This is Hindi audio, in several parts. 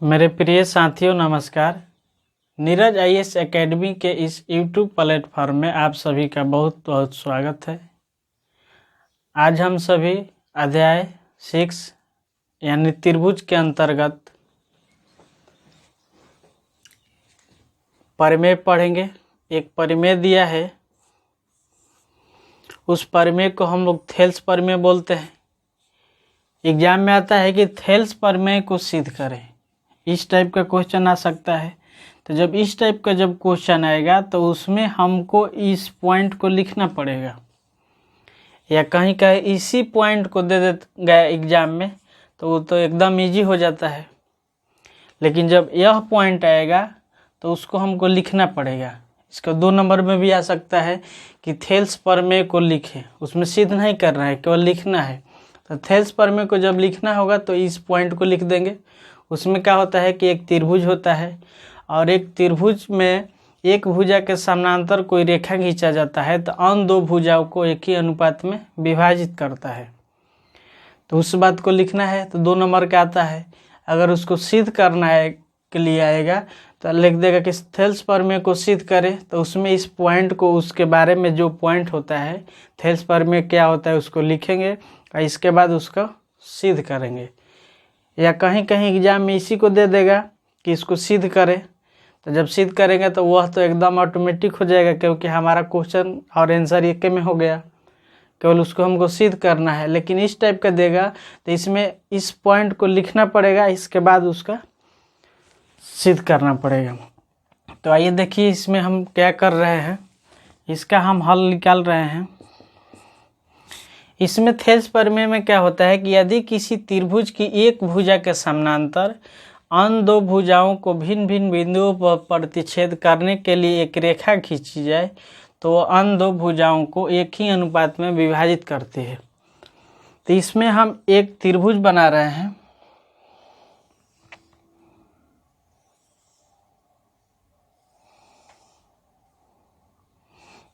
मेरे प्रिय साथियों नमस्कार। नीरज आईएएस एकेडमी के इस यूट्यूब प्लेटफॉर्म में आप सभी का बहुत बहुत स्वागत है। आज हम सभी अध्याय 6 यानी त्रिभुज के अंतर्गत परिमेय पढ़ेंगे। एक परिमेय दिया है, उस परिमेय को हम लोग थेल्स परिमेय बोलते हैं। एग्जाम में आता है कि थेल्स परिमेय को सिद्ध करें, इस टाइप का क्वेश्चन आ सकता है। तो जब इस टाइप का क्वेश्चन आएगा तो उसमें हमको इस पॉइंट को लिखना पड़ेगा, या कहीं कहीं इसी पॉइंट को दे गया एग्जाम में तो वो तो एकदम इजी हो जाता है। लेकिन जब यह पॉइंट आएगा तो उसको हमको लिखना पड़ेगा। इसका 2 नंबर में भी आ सकता है कि थेल्स परिमेय को लिखें, उसमें सिद्ध नहीं करना है, केवल लिखना है। तो थेल्स परिमेय को जब लिखना होगा तो इस पॉइंट को लिख देंगे। उसमें क्या होता है कि एक त्रिभुज होता है और एक त्रिभुज में एक भुजा के समानांतर कोई रेखा खींचा जाता है तो अन्य दो भुजाओं को एक ही अनुपात में विभाजित करता है। तो उस बात को लिखना है तो 2 नंबर का आता है। अगर उसको सिद्ध करना है के लिए आएगा तो लिख देगा कि थेल्स परिमेय को सिद्ध करें, तो उसमें इस पॉइंट को, उसके बारे में जो पॉइंट होता है थेल्स परिमेय क्या होता है उसको लिखेंगे और इसके बाद उसको सिद्ध करेंगे। या कहीं कहीं एग्जाम में इसी को दे देगा कि इसको सिद्ध करें, तो जब सिद्ध करेंगे तो वह तो एकदम ऑटोमेटिक हो जाएगा, क्योंकि हमारा क्वेश्चन और आंसर एक में हो गया, केवल उसको हमको सिद्ध करना है। लेकिन इस टाइप का देगा तो इसमें इस पॉइंट को लिखना पड़ेगा, इसके बाद उसका सिद्ध करना पड़ेगा। तो आइए देखिए इसमें हम क्या कर रहे हैं, इसका हम हल निकाल रहे हैं। इसमें थेल्स परिमेय में क्या होता है कि यदि किसी त्रिभुज की एक भुजा के समानांतर अन्य दो भुजाओं को भिन्न भिन्न बिंदुओं पर प्रतिच्छेद करने के लिए एक रेखा खींची जाए तो अन्य दो भुजाओं को एक ही अनुपात में विभाजित करती है। तो इसमें हम एक त्रिभुज बना रहे हैं।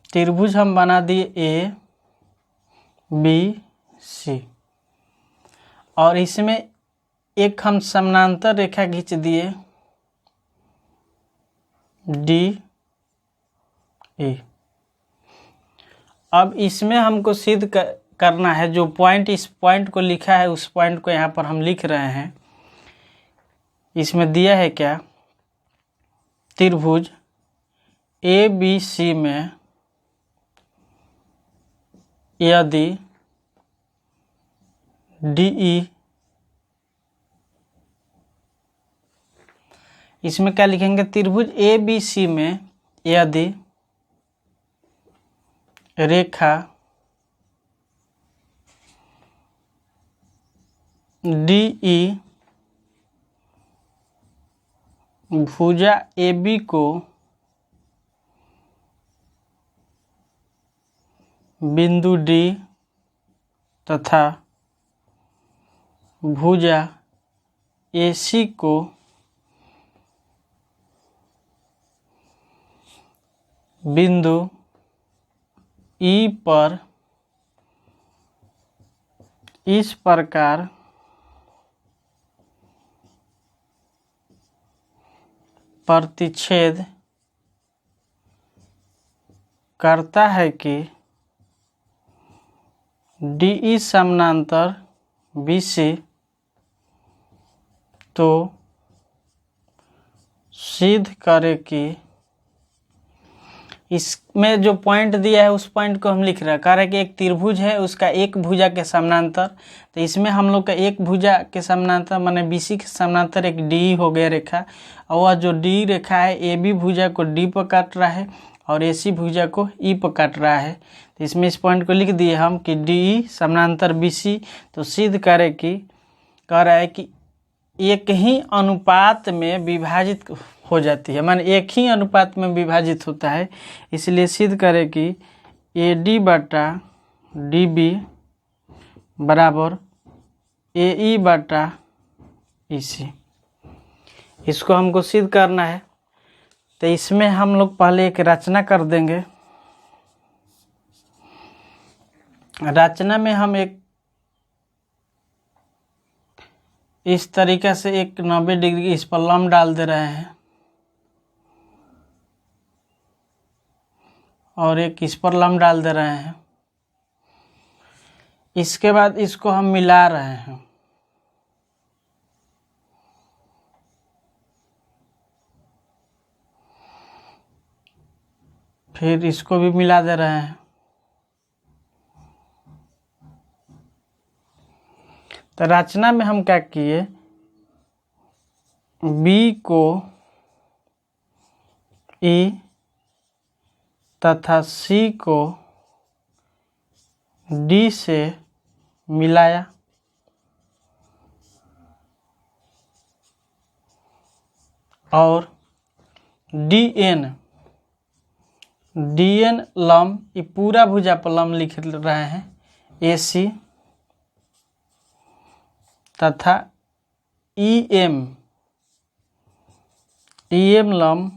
त्रिभुज हम बना दिए ए बी सी, और इसमें एक हम समानांतर रेखा खींच दिए डी ए। अब इसमें हमको सिद्ध करना है, जो पॉइंट, इस पॉइंट को लिखा है उस पॉइंट को यहाँ पर हम लिख रहे हैं। इसमें दिया है क्या, त्रिभुज ए बी सी में यदि डी ई, इसमें क्या लिखेंगे, त्रिभुज ए बी सी में यदि रेखा डी ई भुजा ए बी को बिंदु डी तथा भुजा ए सी को बिंदु ई पर इस प्रकार प्रतिच्छेद करता है कि डी ई समानांतर बी सी, तो सिद्ध करे कि, इसमें जो पॉइंट दिया है उस पॉइंट को हम लिख रहे हैं। कह रहे हैं कि एक त्रिभुज है, उसका एक भुजा के समानांतर, तो इसमें हम लोग का एक भुजा के समानांतर माने बीसी के समानांतर एक डी हो गया रेखा, और वह जो डी रेखा है ए बी भुजा को डी पर काट रहा है और ए सी भुजा को ई पर काट रहा है। तो इसमें इस पॉइंट को लिख दिए हम कि डी समानांतर बी सी, तो सिद्ध करे कि, कह रहा है कि एक ही अनुपात में विभाजित हो जाती है, माने एक ही अनुपात में विभाजित होता है। इसलिए सिद्ध करे कि ए डी बटा डी बी बराबर ए ई बटा ई सी। इसको हमको सिद्ध करना है, तो इसमें हम लोग पहले एक रचना कर देंगे। रचना में हम एक इस तरीके से एक 90 डिग्री इस पर लंब डाल दे रहे हैं और एक इस पर लंब डाल दे रहे हैं। इसके बाद इसको हम मिला रहे हैं। फिर इसको भी मिला दे रहे हैं। तो रचना में हम क्या किए, बी को ई तथा सी को डी से मिलाया और डी एन लंब, ये पूरा भुजा पर लंब लिख रहे हैं, ए सी तथा ई एम लंब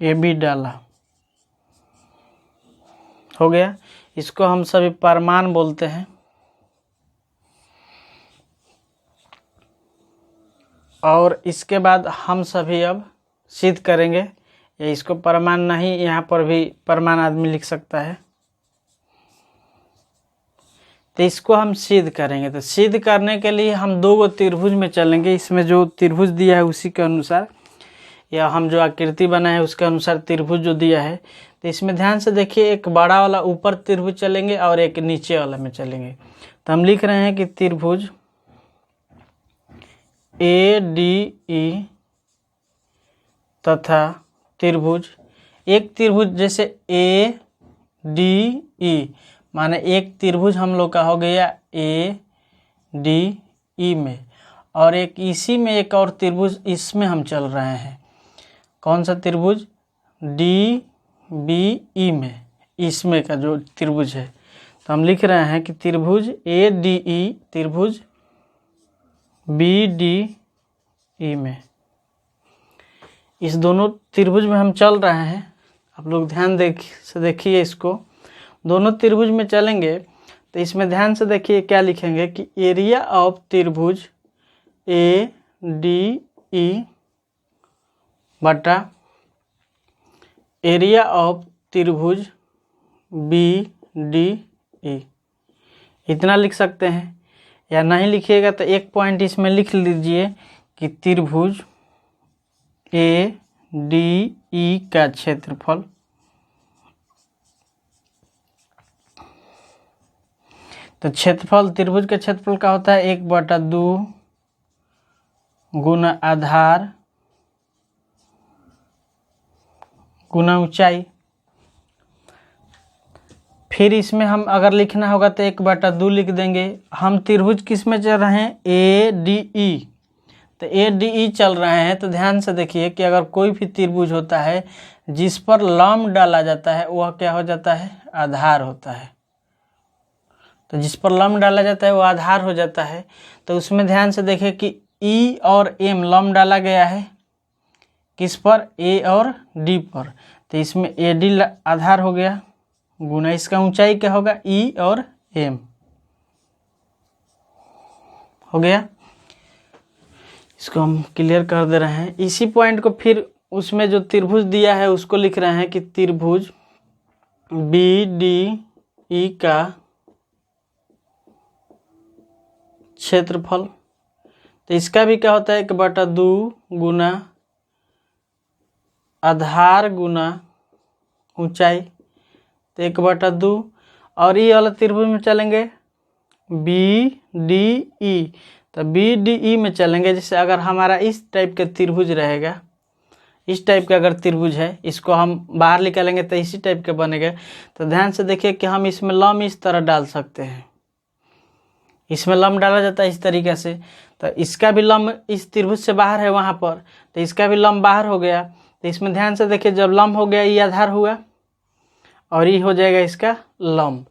ए बी डाला। हो गया। इसको हम सभी परमान बोलते हैं। और इसके बाद हम सभी अब सिद्ध करेंगे। या इसको परमान नहीं, यहाँ पर भी परमान आदमी लिख सकता है। तो इसको हम सिद्ध करेंगे। तो सिद्ध करने के लिए हम दो त्रिभुज में चलेंगे। इसमें जो त्रिभुज दिया है उसी के अनुसार, या हम जो आकृति बनाए हैं उसके अनुसार त्रिभुज जो दिया है। तो इसमें ध्यान से देखिए, एक बड़ा वाला ऊपर त्रिभुज चलेंगे और एक नीचे वाला में चलेंगे। तो हम लिख रहे हैं कि त्रिभुज ए डी ई तथा त्रिभुज, एक त्रिभुज जैसे ए डी ई, माने एक त्रिभुज हम लोग का हो गया ए डी ई में, और एक इसी में एक और त्रिभुज इसमें हम चल रहे हैं। कौन सा त्रिभुज, डी बी ई में, इसमें का जो त्रिभुज है। तो हम लिख रहे हैं कि त्रिभुज ए डी ई त्रिभुज बी डी ई में, इस दोनों त्रिभुज में हम चल रहे हैं। आप लोग ध्यान से देखिए, इसको दोनों त्रिभुज में चलेंगे तो इसमें ध्यान से देखिए क्या लिखेंगे कि एरिया ऑफ त्रिभुज ए डी ई बटा एरिया ऑफ त्रिभुज बी डी ई, इतना लिख सकते हैं। या नहीं लिखिएगा तो एक पॉइंट इसमें लिख लीजिए कि त्रिभुज ए डी ई का क्षेत्रफल तो क्षेत्रफल त्रिभुज के क्षेत्रफल का होता है 1/2 गुना आधार गुना ऊंचाई। फिर इसमें हम अगर लिखना होगा तो 1/2 लिख देंगे। हम त्रिभुज किस में चल रहे हैं, ए डी ई। तो ए डी ई चल रहे हैं तो ध्यान से देखिए कि अगर कोई भी त्रिभुज होता है जिस पर लंब डाला जाता है वह क्या हो जाता है, आधार होता है। तो जिस पर लंब डाला जाता है वो आधार हो जाता है। तो उसमें ध्यान से देखिए कि ई और एम लंब डाला गया है किस पर, ए और डी पर। तो इसमें ए डी आधार हो गया गुना इसका ऊंचाई क्या होगा, ई और एम हो गया। इसको हम क्लियर कर दे रहे हैं। इसी पॉइंट को फिर उसमें जो त्रिभुज दिया है उसको लिख रहे हैं कि त्रिभुज बी डी ई का क्षेत्रफल। तो इसका भी क्या होता है, 1/2 गुना आधार गुना ऊंचाई। तो 1/2 और ये वाला त्रिभुज में चलेंगे बी डी ई। तो बी डी ई में चलेंगे। जैसे अगर हमारा इस टाइप का त्रिभुज रहेगा, इस टाइप का अगर त्रिभुज है, इसको हम बाहर निकालेंगे तो इसी टाइप का बनेगा। तो ध्यान से देखिए कि हम इसमें लंब इस तरह डाल सकते हैं। इसमें लंब डाला जाता है इस तरीके से। तो इसका भी लंब इस त्रिभुज से बाहर है वहाँ पर, तो इसका भी लंब बाहर हो गया। तो इसमें ध्यान से देखिए, जब लंब हो गया ये आधार हुआ और ये हो जाएगा इसका लंब।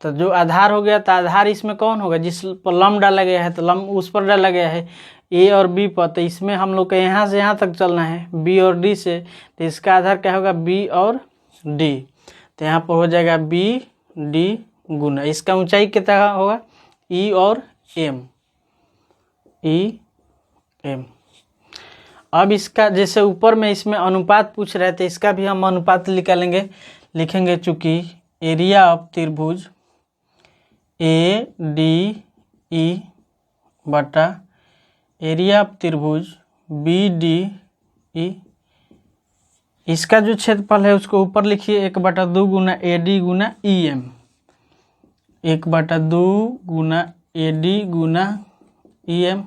तो जो आधार हो गया तो आधार इसमें कौन होगा, जिस पर लंब डाला गया है तो लंब उस पर डाला गया है ए और बी पर। तो इसमें हम लोग को यहाँ से यहाँ तक चलना है बी और डी से। तो इसका आधार क्या होगा, बी और डी। तो यहाँ पर हो जाएगा बी डी गुना इसका ऊंचाई कितना होगा, ई और एम। E M. अब इसका जैसे ऊपर में इसमें अनुपात पूछ रहे थे, इसका भी हम अनुपात निकालेंगे, लिखेंगे चूँकि एरिया ऑफ त्रिभुज ए डी ई बटा एरिया ऑफ त्रिभुज बी डी ई, इसका जो क्षेत्रफल है उसको ऊपर लिखिए 1/2 गुना ए डी गुना ई एम, 1/2 गुना ए डी गुना ई एम,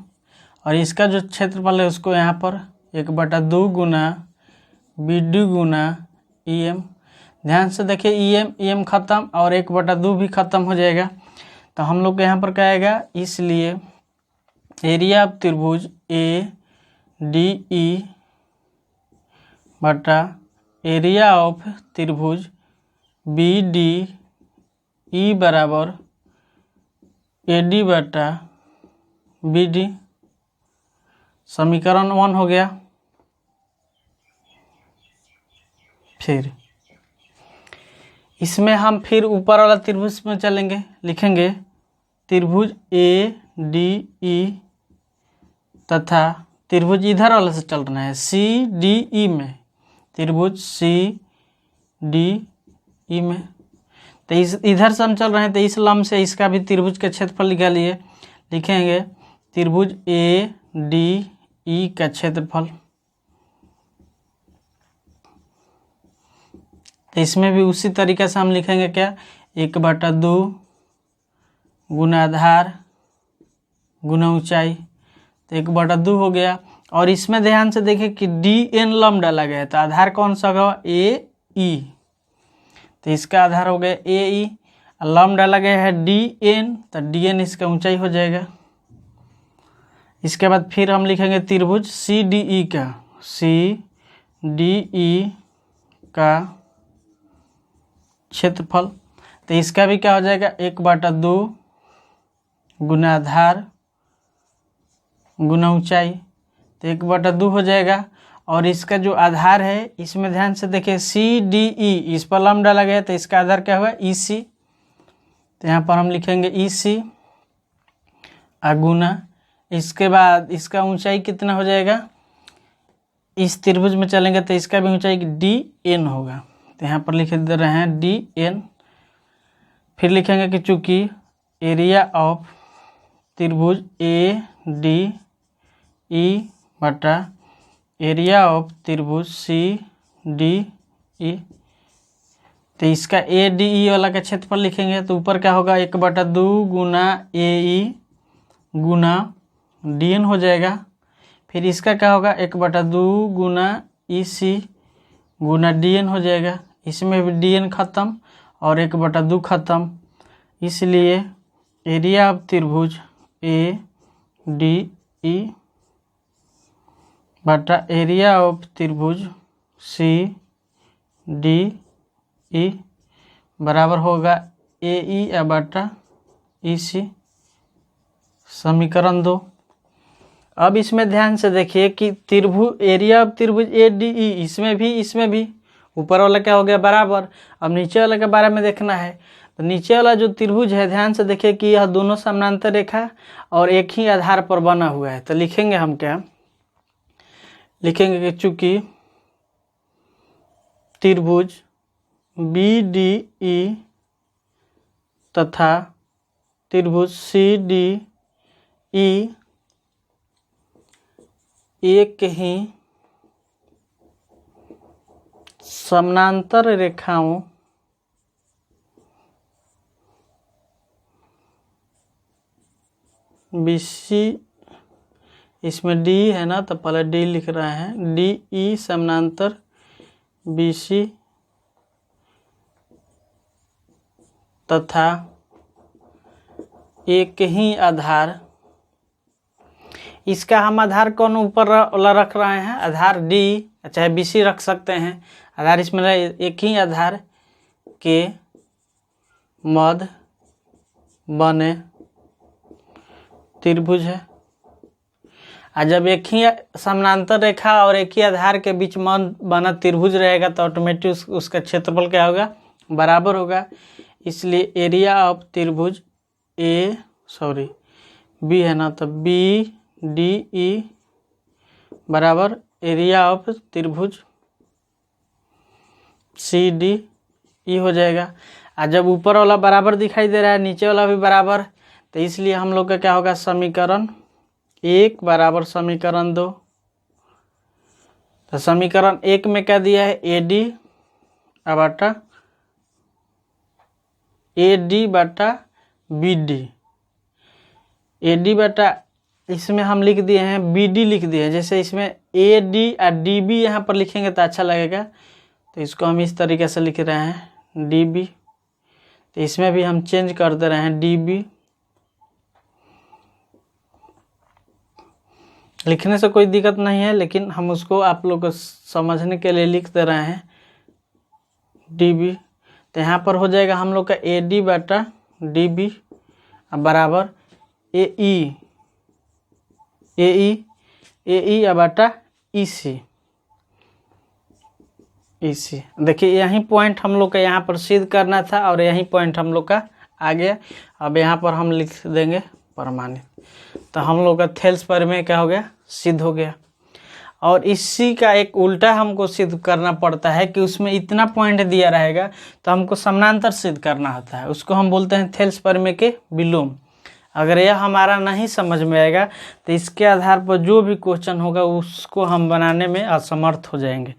और इसका जो क्षेत्रफल है उसको यहाँ पर 1/2 गुना बी डी गुना ई एम। ध्यान से देखिए ई एम खत्म और 1/2 भी खत्म हो जाएगा, तो हम लोग यहाँ पर क्या आएगा, इसलिए एरिया ऑफ त्रिभुज ए डी ई बटा एरिया ऑफ त्रिभुज बी डी ई बराबर ए डी बटा बी डी। समीकरण 1 हो गया। फिर इसमें हम फिर ऊपर वाला त्रिभुज में चलेंगे, लिखेंगे त्रिभुज ए डी ई तथा त्रिभुज इधर वाले से चल रहा है सी डी ई में, त्रिभुज सी डी ई में, तो इस इधर से हम चल रहे हैं, तो इस लंब से इसका भी त्रिभुज का क्षेत्रफल निकालिए, लिखेंगे त्रिभुज ए डी ई का क्षेत्रफल। तो इसमें भी उसी तरीके से हम लिखेंगे क्या, 1/2 गुना आधार गुना ऊंचाई, तो 1/2 हो गया। और इसमें ध्यान से देखें कि डी एन लंब डाला गया है, तो आधार कौन सा होगा, ए ई, तो इसका आधार हो गया ए ई, लंब डाला गया है डी एन, तो डी एन इसका ऊंचाई हो जाएगा। इसके बाद फिर हम लिखेंगे त्रिभुज सी डी ई का, सी डी ई का क्षेत्रफल, तो इसका भी क्या हो जाएगा, 1/2 गुना आधार गुना ऊंचाई, तो 1/2 हो जाएगा। और इसका जो आधार है इसमें ध्यान से देखिए सी डी ई, इस पर लंब डाला गया, तो इसका आधार क्या हुआ, ई सी, तो यहाँ पर हम लिखेंगे ई सी गुना, इसके बाद इसका ऊंचाई कितना हो जाएगा, इस त्रिभुज में चलेंगे तो इसका भी ऊंचाई डी एन होगा, तो यहाँ पर लिख दे रहे हैं डी एन। फिर लिखेंगे कि चूँकि एरिया ऑफ त्रिभुज ए डी ई बटा एरिया ऑफ त्रिभुज सी डी ई, तो इसका ए डी ई वाला का क्षेत्रफल लिखेंगे, तो ऊपर क्या होगा, 1/2 गुना ए ई गुना डी एन हो जाएगा। फिर इसका क्या होगा, 1/2 गुना ई सी गुना डी एन हो जाएगा, इसमें भी डी एन खत्म और 1/2 खत्म, इसलिए एरिया ऑफ त्रिभुज ए डी ई बटा एरिया ऑफ त्रिभुज सी डी ई बराबर होगा ए ई बटा ई सी। समीकरण 2। अब इसमें ध्यान से देखिए कि त्रिभुज एरिया ऑफ त्रिभुज ए डी ई, इसमें भी ऊपर वाला क्या हो गया बराबर। अब नीचे वाले के बारे में देखना है, तो नीचे वाला जो त्रिभुज है ध्यान से देखिए कि यह दोनों समानांतर रेखा और एक ही आधार पर बना हुआ है, तो लिखेंगे हम क्या, लिखेंगे कि चूंकि त्रिभुज बी डी ई तथा त्रिभुज सी डी ई एक ही समानांतर रेखाओं बीसी, इसमें डी है ना तो पहले डी लिख रहे हैं, डी ई समानांतर बीसी तथा एक ही आधार, इसका हम आधार कौन ऊपर रख रहे हैं, आधार डी चाहे बीसी रख सकते हैं, आधार इसमें एक ही आधार के मध्य बने त्रिभुज है। और जब एक ही समानांतर रेखा और एक ही आधार के बीच में बना त्रिभुज रहेगा तो ऑटोमेटिक उसका क्षेत्रफल क्या होगा, बराबर होगा। इसलिए एरिया ऑफ त्रिभुज बी है ना, तो बी डी ई बराबर एरिया ऑफ त्रिभुज सी डी ई हो जाएगा। और जब ऊपर वाला बराबर दिखाई दे रहा है नीचे वाला भी बराबर, तो इसलिए हम लोग का क्या होगा, समीकरण 1 बराबर समीकरण 2। तो समीकरण 1 में क्या दिया है, ए डी बटा बी डी। ए डी बटा, इसमें हम लिख दिए हैं बी डी लिख दिए हैं। जैसे इसमें ए डी और डी बी यहाँ पर लिखेंगे तो अच्छा लगेगा, तो इसको हम इस तरीके से लिख रहे हैं डी बी। तो इसमें भी हम चेंज कर दे रहे हैं डी बी। लिखने से कोई दिक्कत नहीं है, लेकिन हम उसको आप लोग को समझने के लिए लिख दे रहे हैं डी बी। तो यहाँ पर हो जाएगा हम लोग का ए डी बटा डी बी बराबर ए ई बटा ई सी। देखिए यही पॉइंट हम लोग का यहाँ पर सिद्ध करना था और यही पॉइंट हम लोग का आ गया। अब यहाँ पर हम लिख देंगे प्रमाणित। तो हम लोग का थेल्स प्रमेय क्या हो गया, सिद्ध हो गया। और इसी का एक उल्टा हमको सिद्ध करना पड़ता है कि उसमें इतना पॉइंट दिया रहेगा तो हमको समानांतर सिद्ध करना होता है। उसको हम बोलते हैं थेल्स प्रमेय के विलोम। अगर यह हमारा नहीं समझ में आएगा तो इसके आधार पर जो भी क्वेश्चन होगा उसको हम बनाने में असमर्थ हो जाएंगे।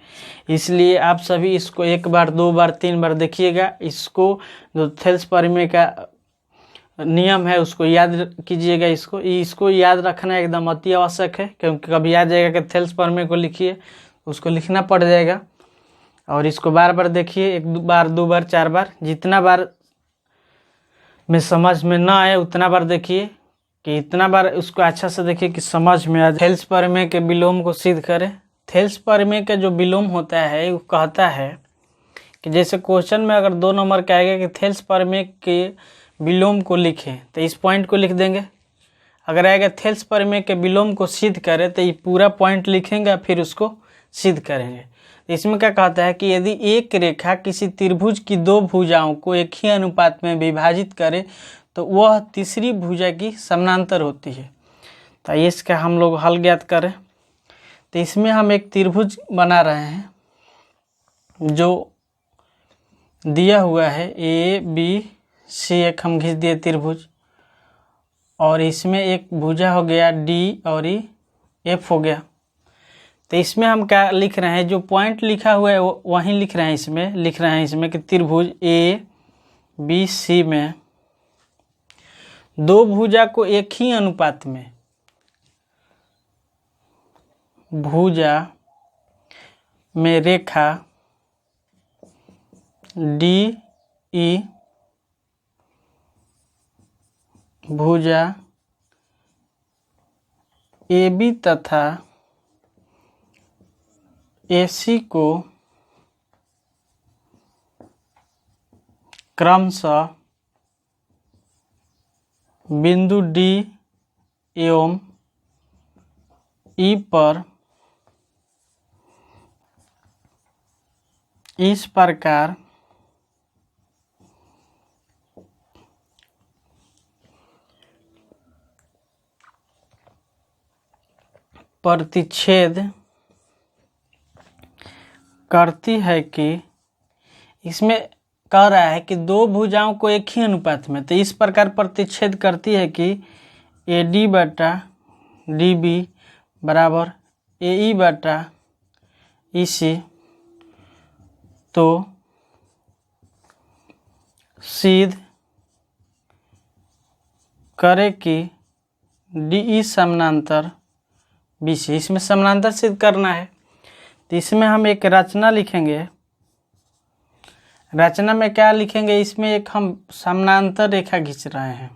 इसलिए आप सभी इसको 1 बार 2 बार 3 बार देखिएगा। इसको जो थेल्स प्रमेय का नियम है उसको याद कीजिएगा। इसको याद रखना एकदम अति आवश्यक है, क्योंकि कभी आ जाएगा कि थेल्स प्रमेय को लिखिए, उसको लिखना पड़ जाएगा। और इसको बार बार देखिए, 1 बार 2 बार 4 बार, जितना बार में समझ में ना आए उतना बार देखिए, कि इतना बार उसको अच्छा से देखिए कि समझ में आ जाए। थेल्स प्रमेय के विलोम को सिद्ध करें। थेल्स प्रमेय का जो विलोम होता है वो कहता है कि जैसे क्वेश्चन में अगर 2 नंबर का आएगा कि थेल्स प्रमेय के विलोम को लिखें, तो इस पॉइंट को लिख देंगे। अगर आएगा थेल्स प्रमेय के विलोम को सिद्ध करें, तो ये पूरा पॉइंट लिखेंगे फिर उसको सिद्ध करेंगे। इसमें क्या कहता है कि यदि एक रेखा किसी त्रिभुज की 2 भुजाओं को एक ही अनुपात में विभाजित करे तो वह तीसरी भुजा की समानांतर होती है। तो इसका हम लोग हल ज्ञात करें। तो इसमें हम एक त्रिभुज बना रहे हैं जो दिया हुआ है ए बी सी, एक हम खींच दिए त्रिभुज, और इसमें एक भुजा हो गया डी और ई एफ हो गया। तो इसमें हम क्या लिख रहे हैं, जो पॉइंट लिखा हुआ है वहीं लिख रहे हैं। इसमें लिख रहे हैं इसमें कि त्रिभुज ए बी सी में 2 भुजा को एक ही अनुपात में, भुजा में रेखा डी ई भुजा ए बी तथा AC को क्रमशः बिंदु D एवं E पर इस प्रकार प्रतिच्छेद करती है कि, इसमें कह रहा है कि 2 भुजाओं को एक ही अनुपात में, तो इस प्रकार प्रतिच्छेद करती है कि ए डी बटा डी बी बराबर ए ई बटा ई सी। तो सिद्ध करे कि डी ई समानांतर बी सी। इसमें समानांतर सिद्ध करना है, तो इसमें हम एक रचना लिखेंगे। रचना में क्या लिखेंगे, इसमें एक हम समानांतर रेखा खींच रहे हैं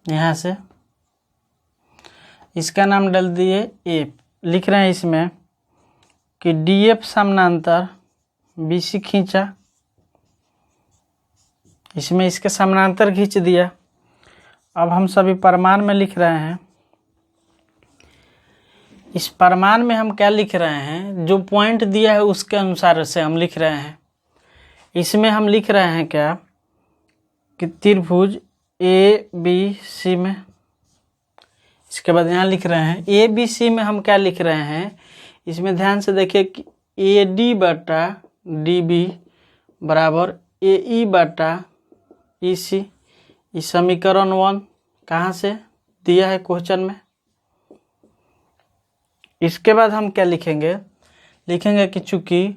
यहाँ से, इसका नाम डाल दिए एफ। लिख रहे हैं इसमें कि डी एफ समानांतर बी सी खींचा, इसमें इसके समानांतर खींच दिया। अब हम सभी प्रमाण में लिख रहे हैं। इस प्रमाण में हम क्या लिख रहे हैं, जो पॉइंट दिया है उसके अनुसार से हम लिख रहे हैं। इसमें हम लिख रहे हैं क्या कि त्रिभुज ए बी सी में इसके बाद यहाँ लिख रहे हैं ए बी सी में हम क्या लिख रहे हैं, इसमें ध्यान से देखिए कि ए डी बटा डी बी बराबर ए ई बटा ई सी। इस समीकरण 1 कहाँ से दिया है क्वेश्चन में। इसके बाद हम क्या लिखेंगे, लिखेंगे कि चूंकि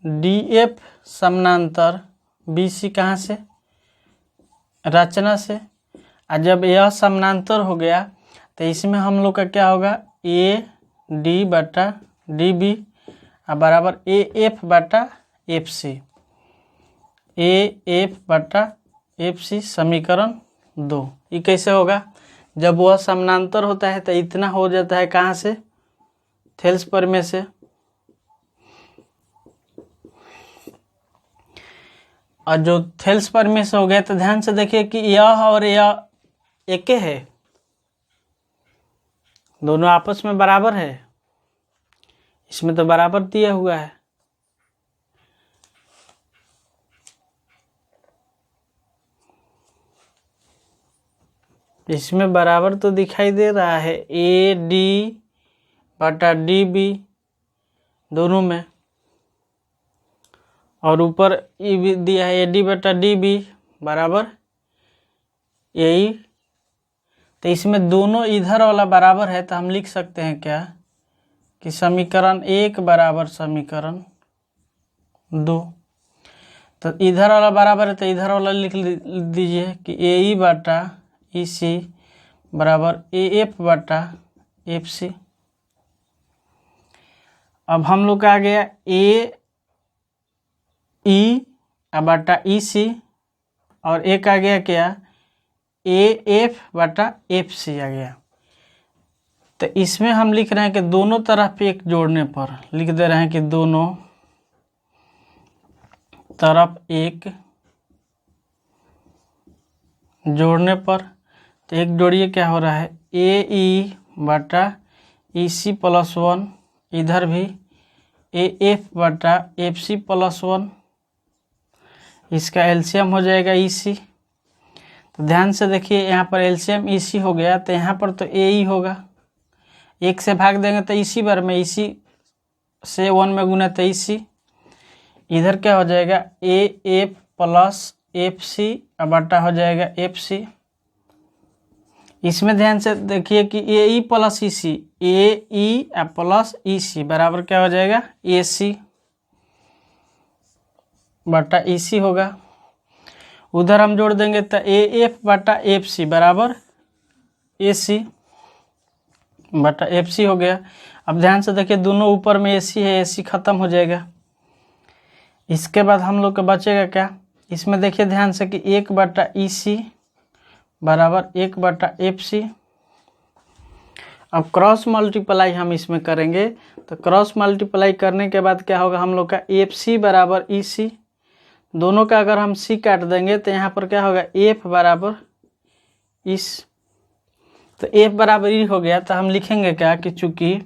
डी एफ समानांतर बी सी कहाँ से, रचना से। और जब यह समानांतर हो गया तो इसमें हम लोग का क्या होगा, ए डी बटा डी बी बराबर ए एफ बटा एफ सी, ए एफ बटा एफ सी समीकरण 2। ये कैसे होगा, जब वह समानांतर होता है तो इतना हो जाता है कहाँ से, थेल्स प्रमेय से। और जो थेल्स प्रमेय से हो गया तो ध्यान से देखिए कि यह और यह एक है, दोनों आपस में बराबर है। इसमें तो बराबर दिया हुआ है। इसमें बराबर तो दिखाई दे रहा है, ए डी बटा डी बी दोनों में, और ऊपर ई भी दिया है ए डी बटा डी बी बराबर यही। तो इसमें दोनों इधर वाला बराबर है तो हम लिख सकते हैं क्या कि समीकरण 1 बराबर समीकरण 2। तो इधर वाला बराबर है तो इधर वाला लिख दीजिए कि ए ई बटा ई सी बराबर ए एफ बटा एफ सी। अब हम लोग का आ गया ए ई बटा ई सी और एक आ गया क्या, ए एफ बटा एफ सी आ गया। तो इसमें हम लिख रहे हैं कि दोनों तरफ एक जोड़ने पर लिख दे रहे हैं कि दोनों तरफ एक जोड़ने पर, तो एक जोड़िए क्या हो रहा है, ए ई बटा ई सी प्लस 1, इधर भी ए एफ बटा एफ सी प्लस 1, इसका एलसीएम हो जाएगा ई सी। तो ध्यान से देखिए यहाँ पर एलसीएम ई सी हो गया तो यहाँ पर तो ए ई होगा, 1 से भाग देंगे तो इसी बार में इसी से 1 में गुना तो इसी, इधर क्या हो जाएगा A F plus F C बटा हो जाएगा एफ सी। इसमें ध्यान से देखिए कि ए ई प्लस ई सी, ए ई प्लस ई सी बराबर क्या हो जाएगा ए सी बटा ई सी होगा। उधर हम जोड़ देंगे तो ए एफ बटा एफ सी बराबर ए सी बटा एफ सी हो गया। अब ध्यान से देखिए दोनों ऊपर में ए सी है, ए सी खत्म हो जाएगा। इसके बाद हम लोग का बचेगा क्या, इसमें देखिए ध्यान से कि 1 बटा ई सी बराबर 1 बटा एफ सी। अब क्रॉस मल्टीप्लाई हम इसमें करेंगे तो क्रॉस मल्टीप्लाई करने के बाद क्या होगा, हम लोग का एफ सी बराबर ई सी, दोनों का अगर हम सी काट देंगे तो यहाँ पर क्या होगा एफ बराबर इस, तो एफ बराबर ई हो गया। तो हम लिखेंगे क्या कि चूंकि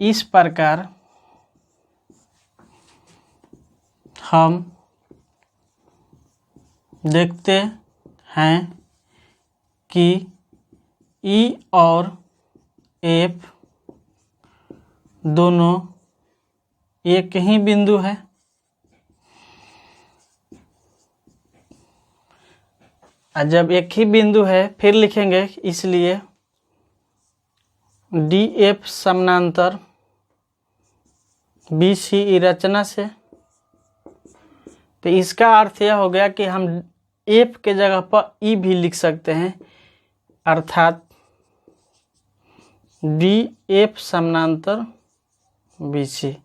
इस प्रकार हम देखते हैं कि ई और एफ दोनों एक ही बिंदु है। जब एक ही बिंदु है फिर लिखेंगे, इसलिए डी एफ समानांतर बी सी रचना से। तो इसका अर्थ यह हो गया कि हम एफ के जगह पर ई भी लिख सकते हैं, अर्थात डी एफ समानांतर बी सी।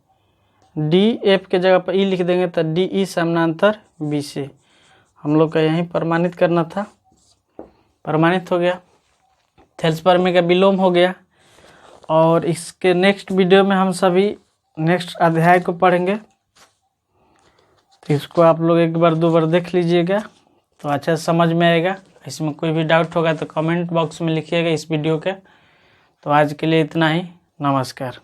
डी एफ के जगह पर ई लिख देंगे तो डी ई समानांतर बी सी। हम लोग का यहीं प्रमाणित करना था, प्रमाणित हो गया, थेल्स प्रमेय का विलोम हो गया। और इसके नेक्स्ट वीडियो में हम सभी नेक्स्ट अध्याय को पढ़ेंगे, तो इसको आप लोग 1 बार 2 बार देख लीजिएगा तो अच्छा समझ में आएगा। इसमें कोई भी डाउट होगा तो कमेंट बॉक्स में लिखिएगा इस वीडियो के। तो आज के लिए इतना ही, नमस्कार।